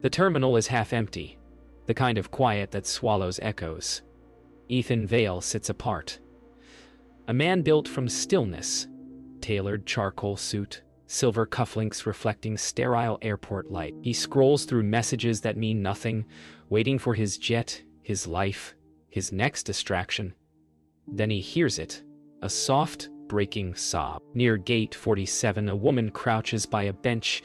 The terminal is half empty, the kind of quiet that swallows echoes. Ethan Vale sits apart. A man built from stillness, tailored charcoal suit, silver cufflinks reflecting sterile airport light. He scrolls through messages that mean nothing, waiting for his jet, his life, his next distraction. Then he hears it, a soft, breaking sob. Near gate 47, a woman crouches by a bench,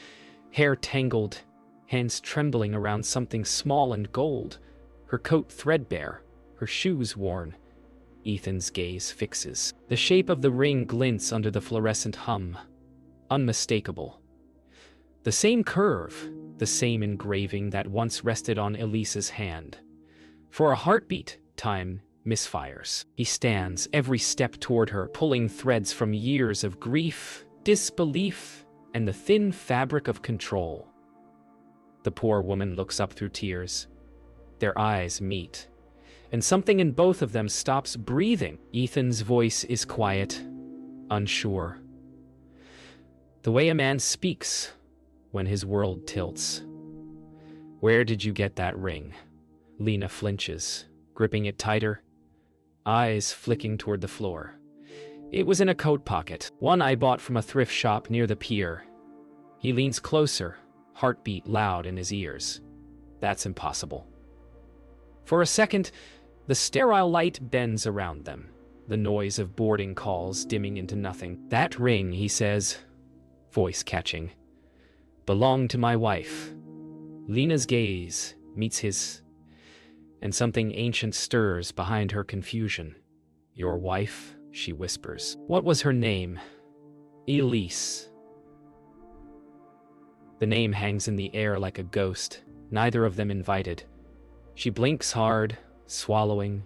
hair tangled, hands trembling around something small and gold, her coat threadbare, her shoes worn. Ethan's gaze fixes. The shape of the ring glints under the fluorescent hum. Unmistakable. The same curve, the same engraving that once rested on Elisa's hand. For a heartbeat, time misfires. He stands, every step toward her, pulling threads from years of grief, disbelief, and the thin fabric of control. The poor woman looks up through tears. Their eyes meet, and something in both of them stops breathing. Ethan's voice is quiet, unsure. The way a man speaks when his world tilts. "Where did you get that ring?" Lena flinches, gripping it tighter, eyes flicking toward the floor. "It was in a coat pocket, one I bought from a thrift shop near the pier." He leans closer, heartbeat loud in his ears. "That's impossible." For a second, the sterile light bends around them, the noise of boarding calls dimming into nothing. "That ring," he says, voice catching, "belonged to my wife." Lena's gaze meets his, and something ancient stirs behind her confusion. "Your wife?" she whispers. "What was her name?" "Elise." The name hangs in the air like a ghost, neither of them invited. She blinks hard, swallowing,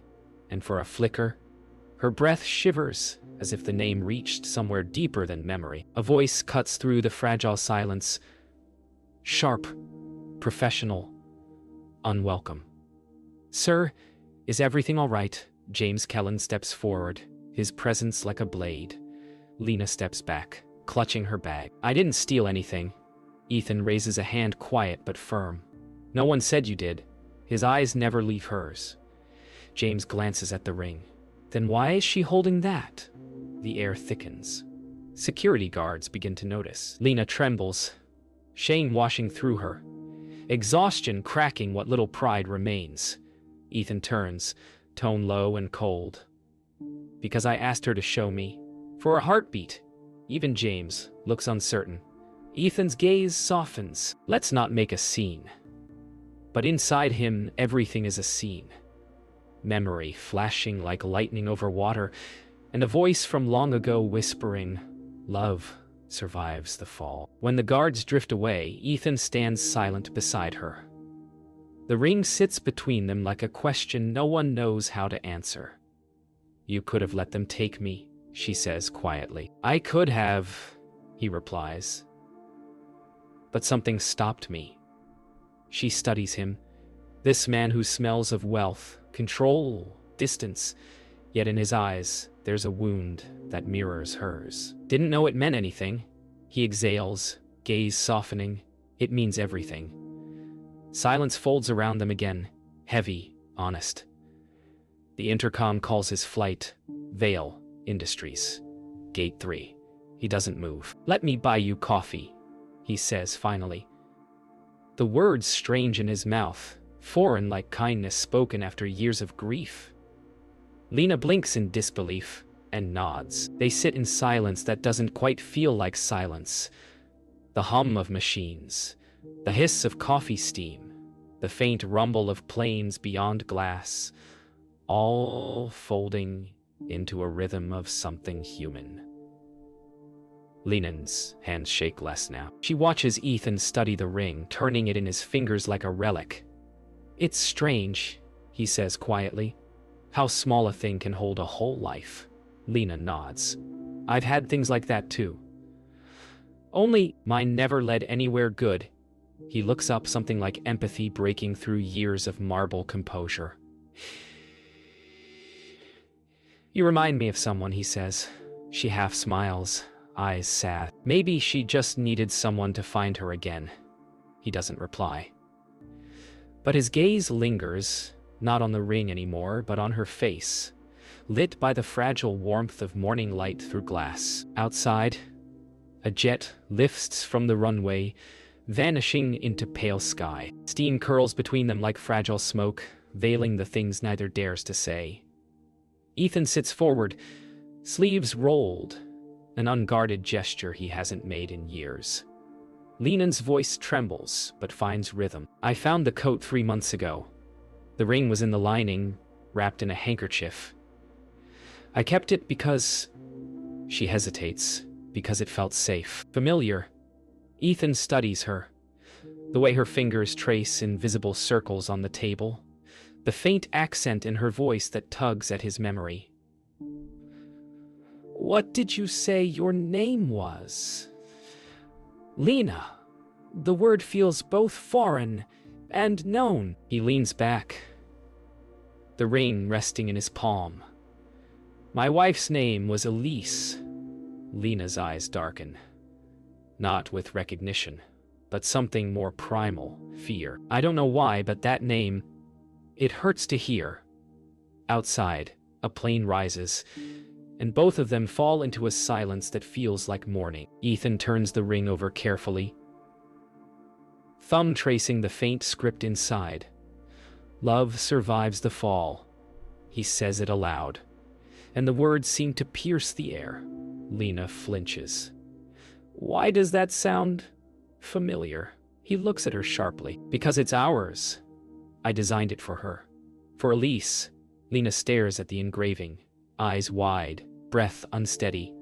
and for a flicker, her breath shivers as if the name reached somewhere deeper than memory. A voice cuts through the fragile silence. Sharp, professional, unwelcome. "Sir, is everything all right?" James Kellen steps forward, his presence like a blade. Lena steps back, clutching her bag. "I didn't steal anything." Ethan raises a hand, quiet but firm. "No one said you did." His eyes never leave hers. James glances at the ring. "Then why is she holding that?" The air thickens. Security guards begin to notice. Lena trembles, shame washing through her, exhaustion cracking what little pride remains. Ethan turns, tone low and cold. "Because I asked her to show me." For a heartbeat, even James looks uncertain. Ethan's gaze softens. "Let's not make a scene." But inside him, everything is a scene. Memory flashing like lightning over water, and a voice from long ago whispering, "Love survives the fall." When the guards drift away, Ethan stands silent beside her. The ring sits between them like a question no one knows how to answer. "You could have let them take me," she says quietly. "I could have," he replies. "But something stopped me." She studies him, this man who smells of wealth, control, distance, yet in his eyes, there's a wound that mirrors hers. "Didn't know it meant anything." He exhales, gaze softening. "It means everything." Silence folds around them again, heavy, honest. The intercom calls his flight, Vale Industries, Gate 3. He doesn't move. "Let me buy you coffee," he says finally. The words strange in his mouth, foreign like kindness spoken after years of grief. Lena blinks in disbelief and nods. They sit in silence that doesn't quite feel like silence. The hum of machines, the hiss of coffee steam, the faint rumble of planes beyond glass, all folding into a rhythm of something human. Lena's hands shake less now. She watches Ethan study the ring, turning it in his fingers like a relic. "It's strange," he says quietly, "how small a thing can hold a whole life." Lena nods. "I've had things like that too. Only mine never led anywhere good." He looks up, something like empathy breaking through years of marble composure. "You remind me of someone," he says. She half smiles, eyes sad. "Maybe she just needed someone to find her again." He doesn't reply. But his gaze lingers, not on the ring anymore, but on her face, lit by the fragile warmth of morning light through glass. Outside, a jet lifts from the runway, vanishing into pale sky. Steam curls between them like fragile smoke, veiling the things neither dares to say. Ethan sits forward, sleeves rolled, an unguarded gesture he hasn't made in years. Lena's voice trembles, but finds rhythm. I found the coat 3 months ago. The ring was in the lining, wrapped in a handkerchief. I kept it because... She hesitates, because it felt safe. Familiar. Ethan studies her. The way her fingers trace invisible circles on the table. The faint accent in her voice that tugs at his memory. What did you say your name was? Lena. The word feels both foreign and known. He leans back, the ring resting in his palm. My wife's name was Elise. Lena's eyes darken. Not with recognition, but something more primal, fear. I don't know why, but that name, it hurts to hear. Outside, a plane rises, and both of them fall into a silence that feels like mourning. Ethan turns the ring over carefully, thumb tracing the faint script inside. Love survives the fall. He says it aloud, and the words seem to pierce the air. Lena flinches. Why does that sound familiar? He looks at her sharply. Because it's ours. I designed it for her. For Elise. Lena stares at the engraving, eyes wide, breath unsteady.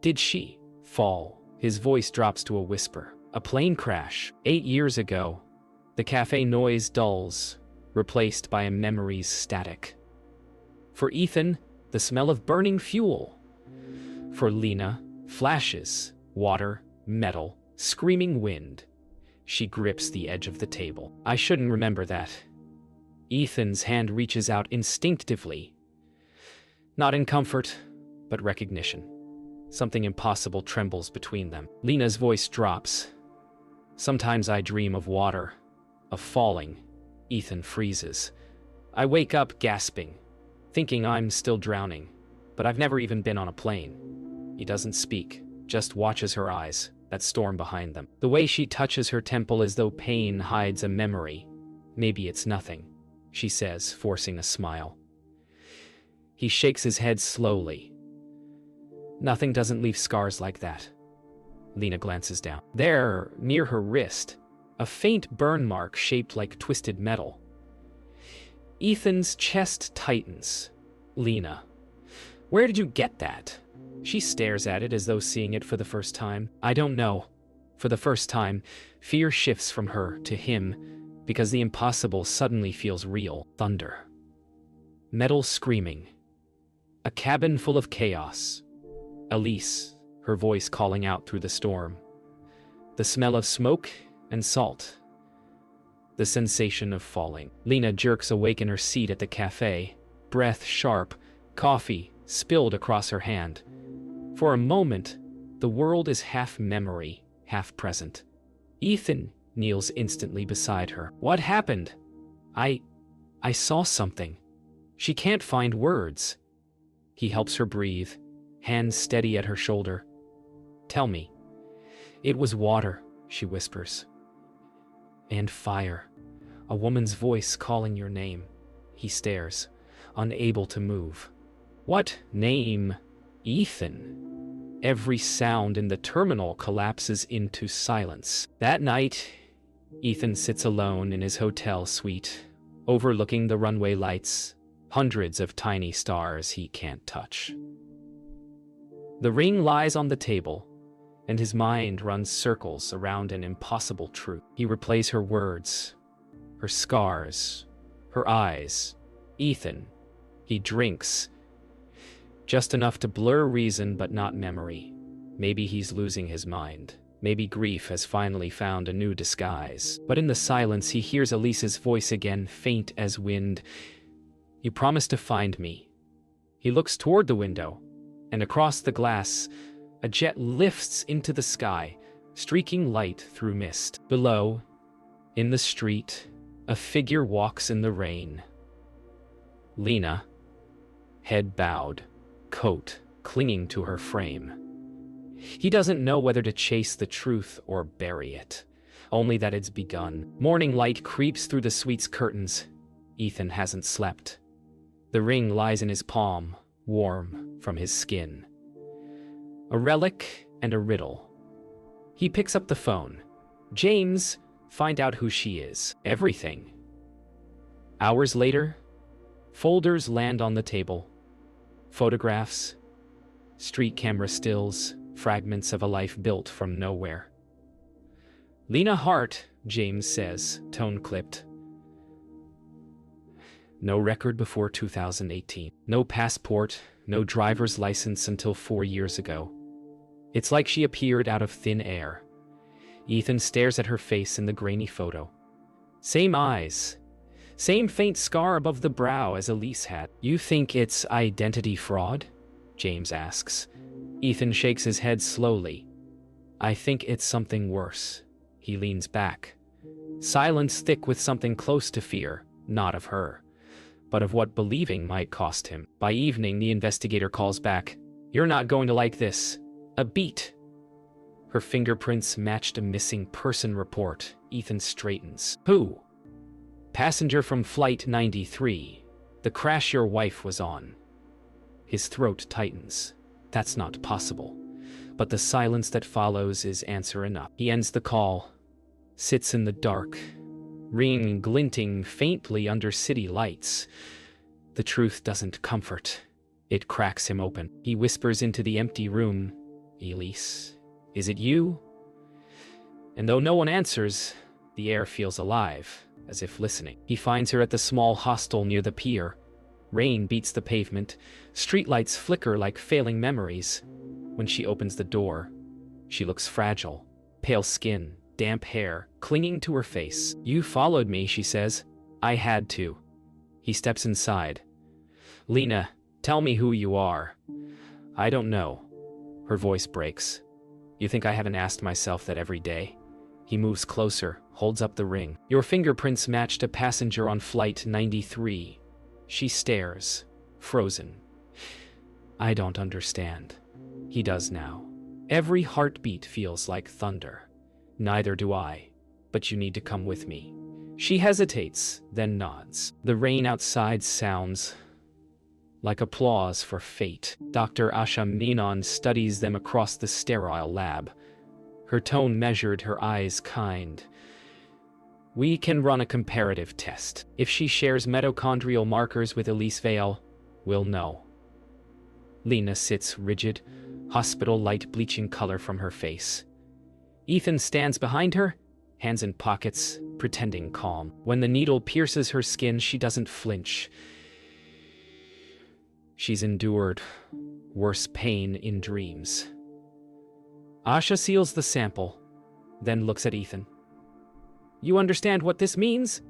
Did she fall? His voice drops to a whisper. A plane crash. 8 years ago. The cafe noise dulls, replaced by a memory's static. For Ethan, the smell of burning fuel. For Lena, flashes, water, metal, screaming wind. She grips the edge of the table. I shouldn't remember that. Ethan's hand reaches out instinctively. Not in comfort, but recognition. Something impossible trembles between them. Lena's voice drops. Sometimes I dream of water, of falling. Ethan freezes. I wake up gasping, thinking I'm still drowning, but I've never even been on a plane. He doesn't speak, just watches her eyes, that storm behind them. The way she touches her temple as though pain hides a memory. Maybe it's nothing, she says, forcing a smile. He shakes his head slowly. Nothing doesn't leave scars like that. Lena glances down. There, near her wrist, a faint burn mark shaped like twisted metal. Ethan's chest tightens. Lena. Where did you get that? She stares at it as though seeing it for the first time. I don't know. For the first time, fear shifts from her to him, because the impossible suddenly feels real. Thunder. Metal screaming. A cabin full of chaos. Elise, her voice calling out through the storm. The smell of smoke and salt. The sensation of falling. Lena jerks awake in her seat at the cafe, breath sharp, coffee spilled across her hand. For a moment, the world is half memory, half present. Ethan kneels instantly beside her. What happened? I saw something. She can't find words. He helps her breathe, hands steady at her shoulder. Tell me. It was water, she whispers. And fire. A woman's voice calling your name. He stares, unable to move. What name? Ethan. Every sound in the terminal collapses into silence. That night, Ethan sits alone in his hotel suite, overlooking the runway lights, hundreds of tiny stars he can't touch. The ring lies on the table, and his mind runs circles around an impossible truth. He replays her words, her scars, her eyes. Ethan. He drinks. Just enough to blur reason but not memory. Maybe he's losing his mind. Maybe grief has finally found a new disguise. But in the silence he hears Elise's voice again, faint as wind. You promised to find me. He looks toward the window, and across the glass, a jet lifts into the sky, streaking light through mist. Below, in the street, A figure walks in the rain. Lena, head bowed, coat clinging to her frame. He doesn't know whether to chase the truth or bury it, only that it's begun. Morning light creeps through the suite's curtains. Ethan hasn't slept. The ring lies in his palm, warm from his skin. A relic and a riddle. He picks up the phone. James, find out who she is. Everything. Hours later, folders land on the table. Photographs, street camera stills, fragments of a life built from nowhere. Lena Hart, James says, tone-clipped. No record before 2018. No passport, no driver's license until 4 years ago. It's like she appeared out of thin air. Ethan stares at her face in the grainy photo. Same eyes. Same faint scar above the brow as Elise had. You think it's identity fraud? James asks. Ethan shakes his head slowly. I think it's something worse. He leans back. Silence thick with something close to fear, not of her, but of what believing might cost him. By evening, the investigator calls back. You're not going to like this. A beat. Her fingerprints matched a missing person report. Ethan straightens. Who? Passenger from Flight 93. The crash your wife was on. His throat tightens. That's not possible. But the silence that follows is answer enough. He ends the call, sits in the dark, ring glinting faintly under city lights. The truth doesn't comfort. It cracks him open. He whispers into the empty room, Elise, is it you? And though no one answers, the air feels alive, as if listening. He finds her at the small hostel near the pier. Rain beats the pavement. Streetlights flicker like failing memories. When she opens the door, she looks fragile. Pale skin, damp hair, clinging to her face. You followed me, she says. I had to. He steps inside. Lena, tell me who you are. I don't know. Her voice breaks. You think I haven't asked myself that every day? He moves closer, holds up the ring. Your fingerprints matched a passenger on Flight 93. She stares, frozen. I don't understand. He does now. Every heartbeat feels like thunder. Neither do I, but you need to come with me. She hesitates, then nods. The rain outside sounds like applause for fate. Dr. Asha Menon studies them across the sterile lab. Her tone measured, her eyes kind. We can run a comparative test. If she shares mitochondrial markers with Elise Vale, we'll know. Lena sits rigid, hospital light bleaching color from her face. Ethan stands behind her, hands in pockets, pretending calm. When the needle pierces her skin, she doesn't flinch. She's endured worse pain in dreams. Asha seals the sample, then looks at Ethan. You understand what this means?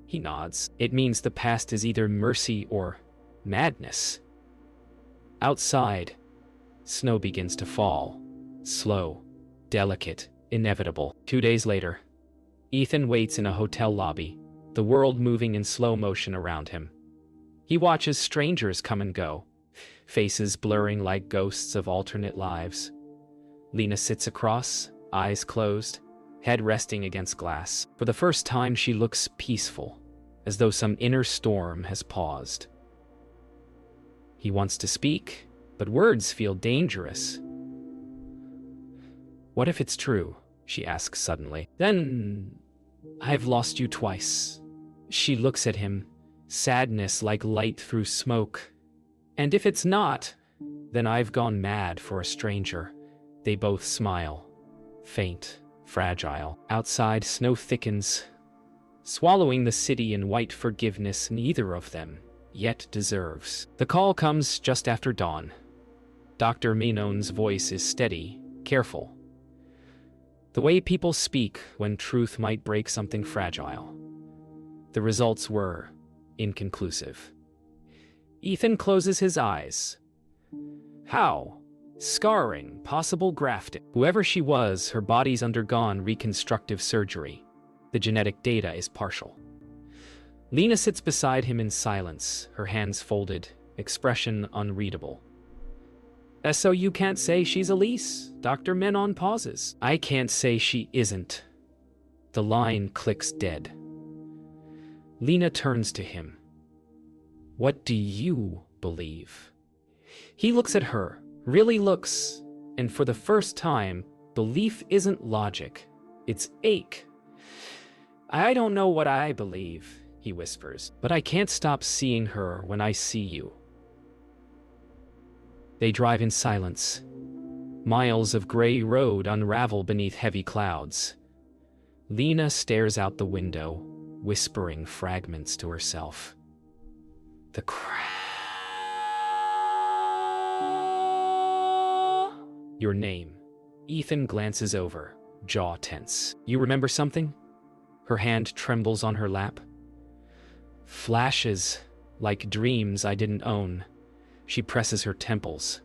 He nods. It means the past is either mercy or madness. Outside, snow begins to fall. Slow, delicate, inevitable. 2 days later, Ethan waits in a hotel lobby, the world moving in slow motion around him. He watches strangers come and go, faces blurring like ghosts of alternate lives. Lena sits across, eyes closed, head resting against glass. For the first time, she looks peaceful, as though some inner storm has paused. He wants to speak, but words feel dangerous. What if it's true? She asks suddenly. Then I've lost you twice. She looks at him, sadness like light through smoke. And if it's not, then I've gone mad for a stranger. They both smile, faint, fragile. Outside, snow thickens, swallowing the city in white forgiveness neither of them yet deserves. The call comes just after dawn. Dr. Menon's voice is steady, careful. The way people speak when truth might break something fragile. The results were inconclusive. Ethan closes his eyes. How? Scarring, possible grafting. Whoever she was, her body's undergone reconstructive surgery. The genetic data is partial. Lena sits beside him in silence, her hands folded, expression unreadable. So you can't say she's Elise? Dr. Menon pauses. I can't say she isn't. The line clicks dead. Lena turns to him. What do you believe? He looks at her, really looks, and for the first time, belief isn't logic, it's ache. I don't know what I believe, he whispers, but I can't stop seeing her when I see you. They drive in silence. Miles of gray road unravel beneath heavy clouds. Lena stares out the window, whispering fragments to herself. The Your name. Ethan glances over, jaw tense. You remember something? Her hand trembles on her lap. Flashes, like dreams I didn't own. She presses her temples.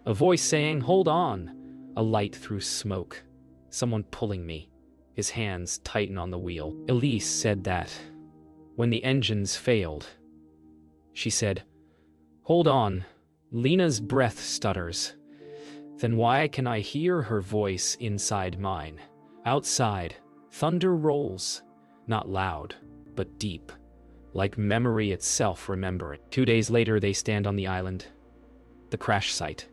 A voice saying, hold on. A light through smoke. Someone pulling me. His hands tighten on the wheel. Elise said that. When the engines failed. She said, hold on. Lena's breath stutters. Then why can I hear her voice inside mine? Outside, thunder rolls. Not loud, but deep. Like memory itself remembering. 2 days later, they stand on the island. The crash site.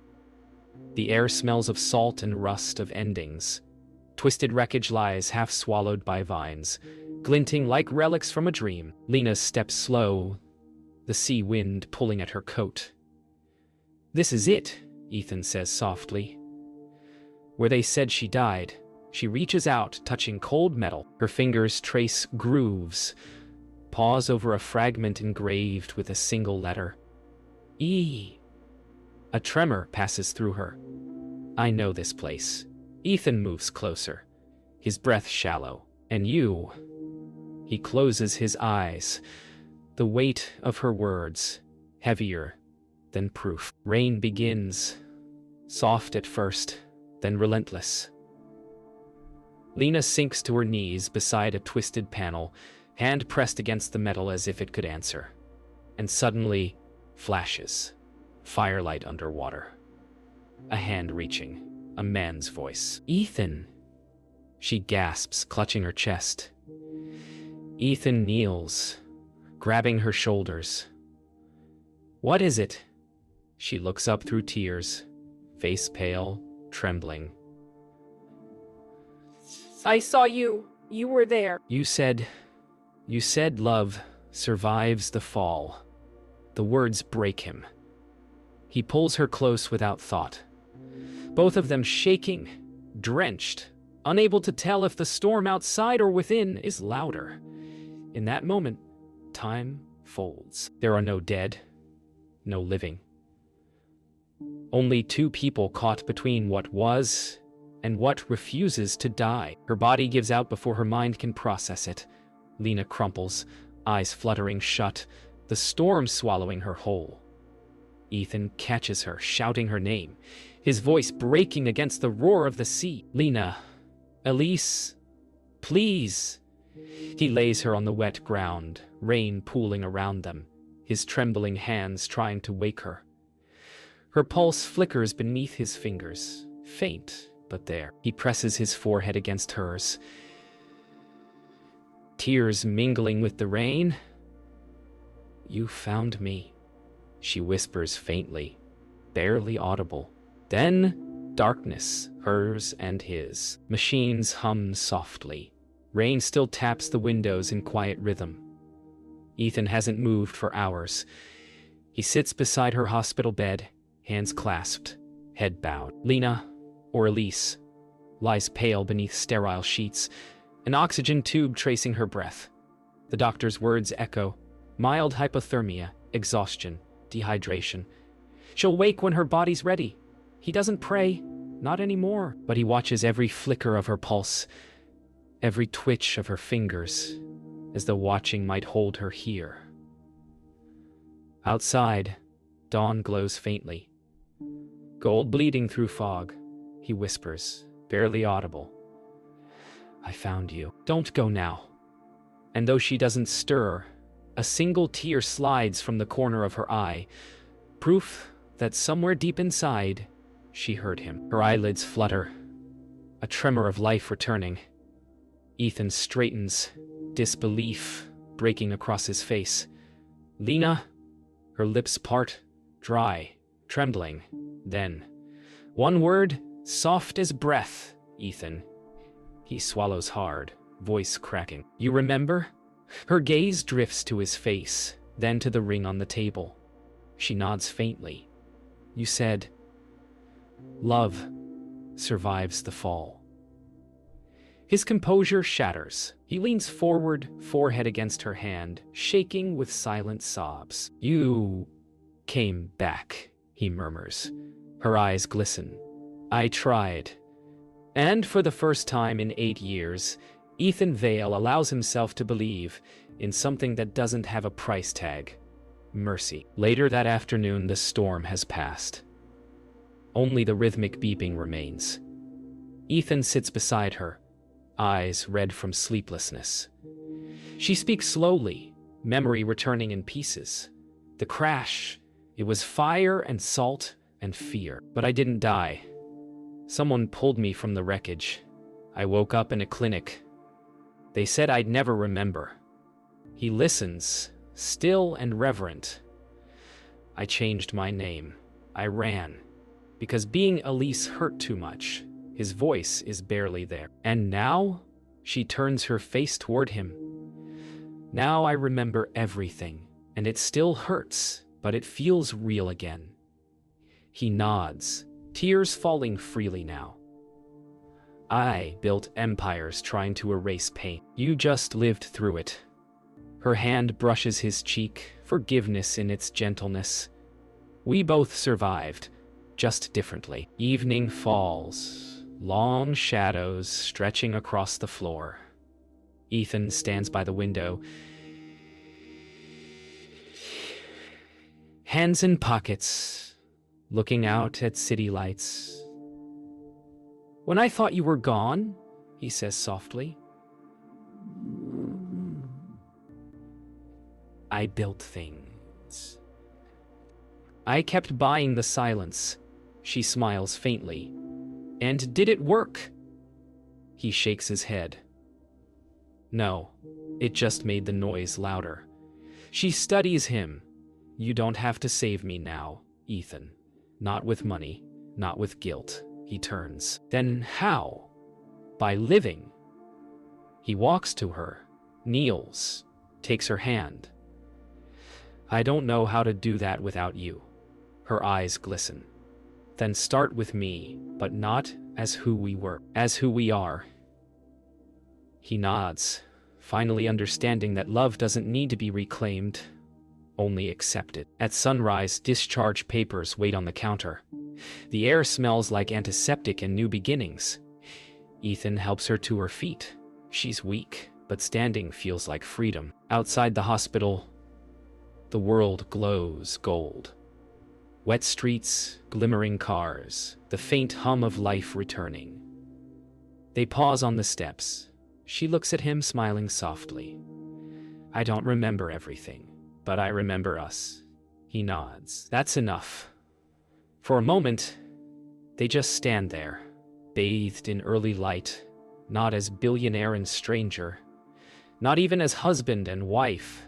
The air smells of salt and rust of endings. Twisted wreckage lies half swallowed by vines, glinting like relics from a dream. Lena steps slow, the sea wind pulling at her coat. This is it, Ethan says softly. Where they said she died. She reaches out, touching cold metal. Her fingers trace grooves. Pause over a fragment engraved with a single letter. E. A tremor passes through her. I know this place. Ethan moves closer, his breath shallow. And you. He closes his eyes. The weight of her words, heavier than proof. Rain begins, soft at first, then relentless. Lena sinks to her knees beside a twisted panel, hand pressed against the metal as if it could answer. And suddenly, flashes. Firelight underwater. A hand reaching. A man's voice. Ethan! She gasps, clutching her chest. Ethan kneels, grabbing her shoulders. What is it? She looks up through tears, face pale, trembling. I saw you. You were there. You said love survives the fall. The words break him. He pulls her close without thought. Both of them shaking, drenched, unable to tell if the storm outside or within is louder. In that moment, time folds. There are no dead, no living. Only two people caught between what was and what refuses to die. Her body gives out before her mind can process it. Lena crumples, eyes fluttering shut, the storm swallowing her whole. Ethan catches her, shouting her name, his voice breaking against the roar of the sea. Lena, Elise, please. He lays her on the wet ground, rain pooling around them, his trembling hands trying to wake her. Her pulse flickers beneath his fingers, faint, but there. He presses his forehead against hers. Tears mingling with the rain. You found me, she whispers faintly, barely audible. Then, darkness, hers and his. Machines hum softly. Rain still taps the windows in quiet rhythm. Ethan hasn't moved for hours. He sits beside her hospital bed, hands clasped, head bowed. Lena, or Elise, lies pale beneath sterile sheets, an oxygen tube tracing her breath. The doctor's words echo, mild hypothermia, exhaustion, dehydration. She'll wake when her body's ready. He doesn't pray, not anymore, but he watches every flicker of her pulse, every twitch of her fingers, as though watching might hold her here. Outside, dawn glows faintly. Gold bleeding through fog, he whispers, barely audible. I found you. Don't go now. And though she doesn't stir, A single tear slides from the corner of her eye, proof that somewhere deep inside, she heard him. Her eyelids flutter, a tremor of life returning. Ethan straightens, disbelief breaking across his face. Lena, her lips part, dry, trembling. Then, one word, soft as breath, Ethan. He swallows hard, voice cracking. You remember? Her gaze drifts to his face, then to the ring on the table. She nods faintly. You said, love survives the fall. His composure shatters. He leans forward, forehead against her hand, shaking with silent sobs. You came back, he murmurs. Her eyes glisten. I tried. And for the first time in 8 years, Ethan Vale allows himself to believe in something that doesn't have a price tag. Mercy. Later that afternoon, the storm has passed. Only the rhythmic beeping remains. Ethan sits beside her, eyes red from sleeplessness. She speaks slowly, memory returning in pieces. The crash, it was fire and salt and fear. But I didn't die. Someone pulled me from the wreckage. I woke up in a clinic. They said I'd never remember. He listens, still and reverent. I changed my name. I ran. Because being Elise hurt too much. His voice is barely there. And now, she turns her face toward him. Now I remember everything, and it still hurts, but it feels real again. He nods, tears falling freely now. I built empires trying to erase pain. You just lived through it. Her hand brushes his cheek, forgiveness in its gentleness. We both survived, just differently. Evening falls, long shadows stretching across the floor. Ethan stands by the window, hands in pockets, looking out at city lights. When I thought you were gone, he says softly, I built things. I kept buying the silence. She smiles faintly. And did it work? He shakes his head. No, it just made the noise louder. She studies him. You don't have to save me now, Ethan. Not with money, not with guilt. He turns. Then how? By living. He walks to her, kneels, takes her hand. I don't know how to do that without you. Her eyes glisten. Then start with me, but not as who we were, as who we are. He nods, finally understanding that love doesn't need to be reclaimed, only accepted. At sunrise, discharge papers wait on the counter. The air smells like antiseptic and new beginnings. Ethan helps her to her feet. She's weak, but standing feels like freedom. Outside the hospital, the world glows gold. Wet streets, glimmering cars, the faint hum of life returning. They pause on the steps. She looks at him, smiling softly. I don't remember everything, but I remember us. He nods. That's enough. For a moment, they just stand there, bathed in early light, not as billionaire and stranger, not even as husband and wife,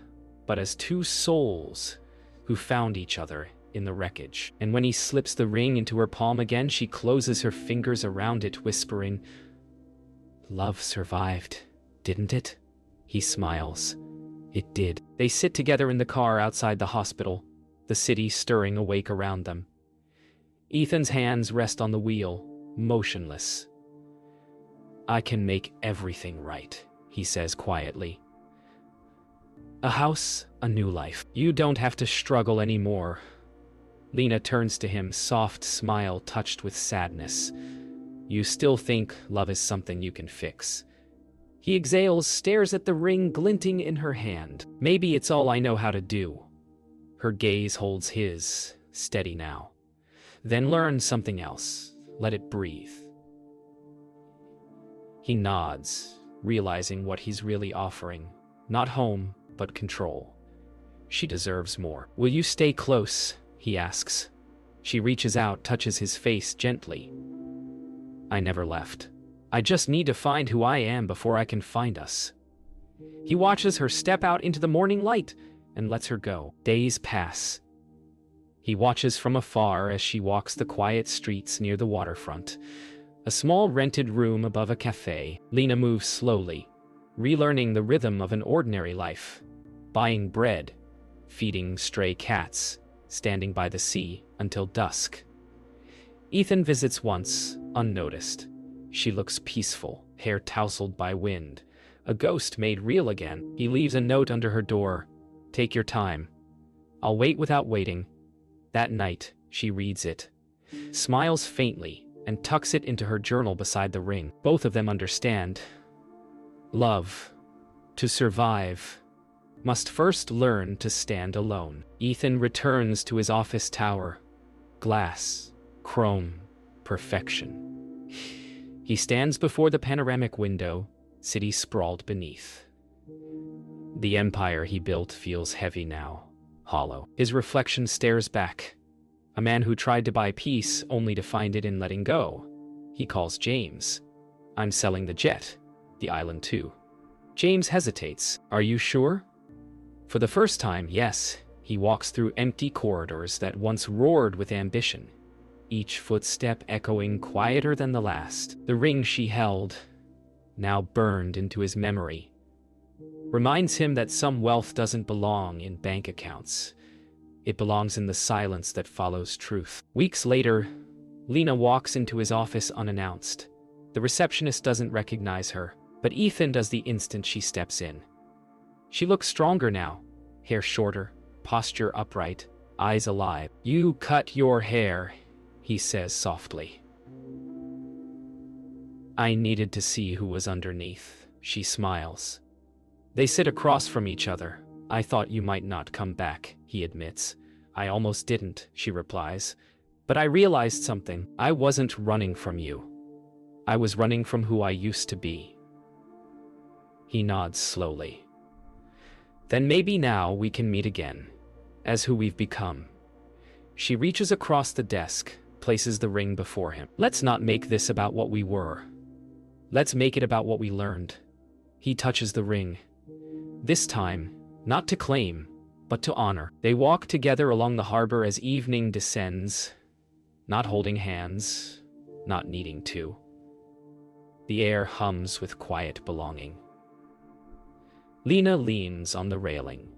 but as two souls who found each other in the wreckage. And when he slips the ring into her palm again, she closes her fingers around it, whispering, Love survived, didn't it? He smiles. It did. They sit together in the car outside the hospital, the city stirring awake around them. Ethan's hands rest on the wheel, motionless. I can make everything right, he says quietly. A house, a new life. You don't have to struggle anymore. Lena turns to him, soft smile touched with sadness. You still think love is something you can fix. He exhales, stares at the ring glinting in her hand. Maybe it's all I know how to do. Her gaze holds his, steady now. Then learn something else. Let it breathe. He nods, realizing what he's really offering. Not home, but control. She deserves more. Will you stay close? He asks. She reaches out, touches his face gently. I never left. I just need to find who I am before I can find us. He watches her step out into the morning light and lets her go. Days pass. He watches from afar as she walks the quiet streets near the waterfront. A small rented room above a cafe. Lena moves slowly, relearning the rhythm of an ordinary life. Buying bread, feeding stray cats, standing by the sea until dusk. Ethan visits once, unnoticed. She looks peaceful, hair tousled by wind. A ghost made real again. He leaves a note under her door. Take your time. I'll wait without waiting. That night, she reads it, smiles faintly, and tucks it into her journal beside the ring. Both of them understand. Love, to survive, must first learn to stand alone. Ethan returns to his office tower. Glass, chrome, perfection. He stands before the panoramic window, city sprawled beneath. The empire he built feels heavy now, hollow. His reflection stares back. A man who tried to buy peace only to find it in letting go. He calls James. I'm selling the jet, the island too. James hesitates. Are you sure? For the first time, yes. He walks through empty corridors that once roared with ambition, each footstep echoing quieter than the last. The ring she held, now burned into his memory, reminds him that some wealth doesn't belong in bank accounts. It belongs in the silence that follows truth. Weeks later, Lena walks into his office unannounced. The receptionist doesn't recognize her, but Ethan does the instant she steps in. She looks stronger now, hair shorter, posture upright, eyes alive. You cut your hair, he says softly. I needed to see who was underneath. She smiles. They sit across from each other. I thought you might not come back, he admits. I almost didn't, she replies. But I realized something. I wasn't running from you. I was running from who I used to be. He nods slowly. Then maybe now we can meet again, as who we've become. She reaches across the desk, places the ring before him. Let's not make this about what we were. Let's make it about what we learned. He touches the ring. This time, not to claim, but to honor. They walk together along the harbor as evening descends, not holding hands, not needing to. The air hums with quiet belonging. Lena leans on the railing,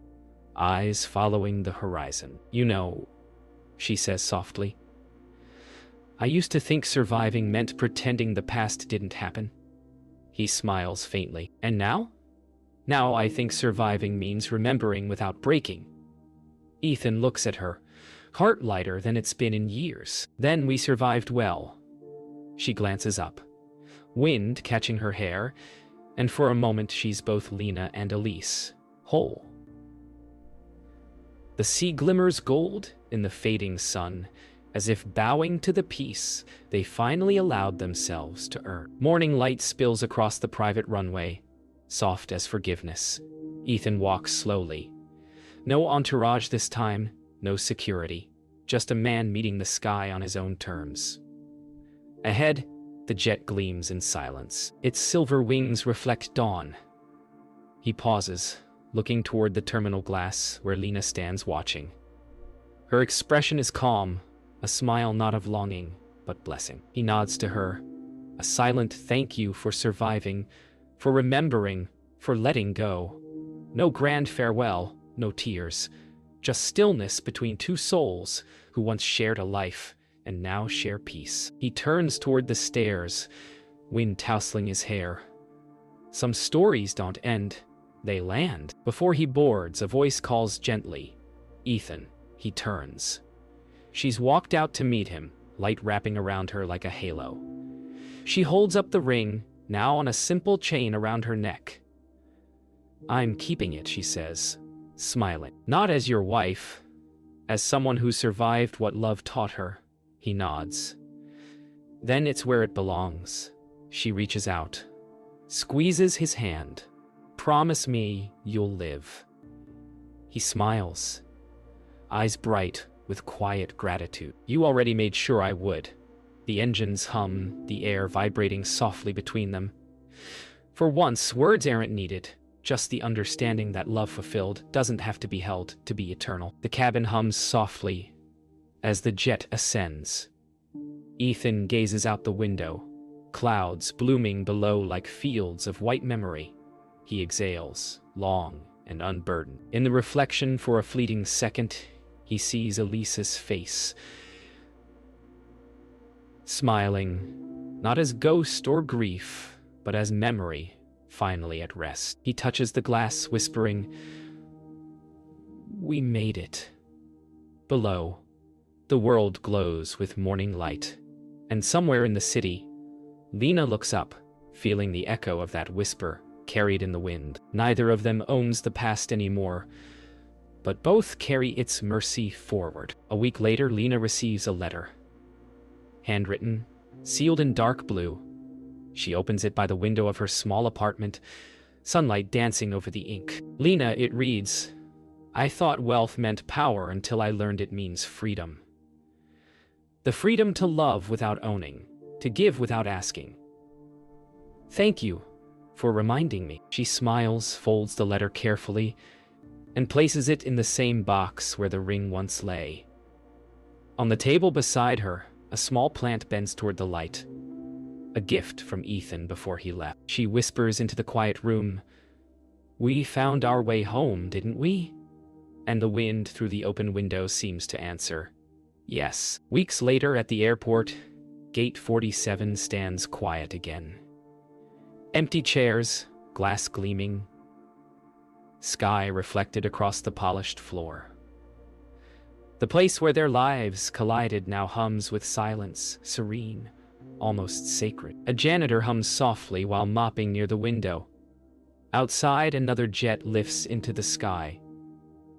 eyes following the horizon. You know, she says softly, I used to think surviving meant pretending the past didn't happen. He smiles faintly. And now? Now I think surviving means remembering without breaking. Ethan looks at her, heart lighter than it's been in years. Then we survived well. She glances up, wind catching her hair, and for a moment she's both Lena and Elise, whole. The sea glimmers gold in the fading sun, as if bowing to the peace they finally allowed themselves to earn. Morning light spills across the private runway, soft as forgiveness. Ethan walks slowly. No entourage this time, no security, just a man meeting the sky on his own terms. Ahead, the jet gleams in silence. Its silver wings reflect dawn. He pauses, looking toward the terminal glass where Lena stands watching. Her expression is calm, a smile not of longing, but blessing. He nods to her, a silent thank you for surviving, for remembering, for letting go. No grand farewell, no tears, just stillness between two souls who once shared a life and now share peace. He turns toward the stairs, wind tousling his hair. Some stories don't end, they land. Before he boards, a voice calls gently, Ethan. He turns. She's walked out to meet him, light wrapping around her like a halo. She holds up the ring, now on a simple chain around her neck. I'm keeping it, she says, smiling. Not as your wife, as someone who survived what love taught her. He nods. Then it's where it belongs. She reaches out, squeezes his hand. Promise me you'll live. He smiles, eyes bright with quiet gratitude. You already made sure I would. The engines hum, the air vibrating softly between them. For once, words aren't needed, just the understanding that love fulfilled doesn't have to be held to be eternal. The cabin hums softly as the jet ascends. Ethan gazes out the window, clouds blooming below like fields of white memory. He exhales, long and unburdened. In the reflection for a fleeting second, he sees Elisa's face, smiling, not as ghost or grief, but as memory, finally at rest. He touches the glass, whispering, "We made it." Below, the world glows with morning light, and somewhere in the city, Lena looks up, feeling the echo of that whisper carried in the wind. Neither of them owns the past anymore, but both carry its mercy forward. A week later, Lena receives a letter. Handwritten, sealed in dark blue. She opens it by the window of her small apartment, sunlight dancing over the ink. Lena, it reads, "I thought wealth meant power until I learned it means freedom. The freedom to love without owning, to give without asking. Thank you for reminding me." She smiles, folds the letter carefully, and places it in the same box where the ring once lay. On the table beside her, a small plant bends toward the light. A gift from Ethan before he left. She whispers into the quiet room, "We found our way home, didn't we?" And the wind through the open window seems to answer, "Yes." Weeks later at the airport, Gate 47 stands quiet again. Empty chairs, glass gleaming, sky reflected across the polished floor. The place where their lives collided now hums with silence, serene, almost sacred. A janitor hums softly while mopping near the window. Outside, another jet lifts into the sky,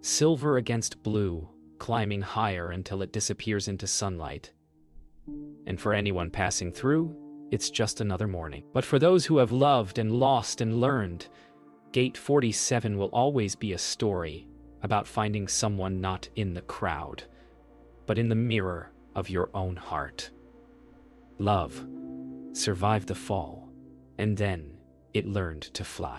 silver against blue, climbing higher until it disappears into sunlight. And for anyone passing through, it's just another morning. But for those who have loved and lost and learned, Gate 47 will always be a story about finding someone not in the crowd, but in the mirror of your own heart. Love survived the fall, and then it learned to fly.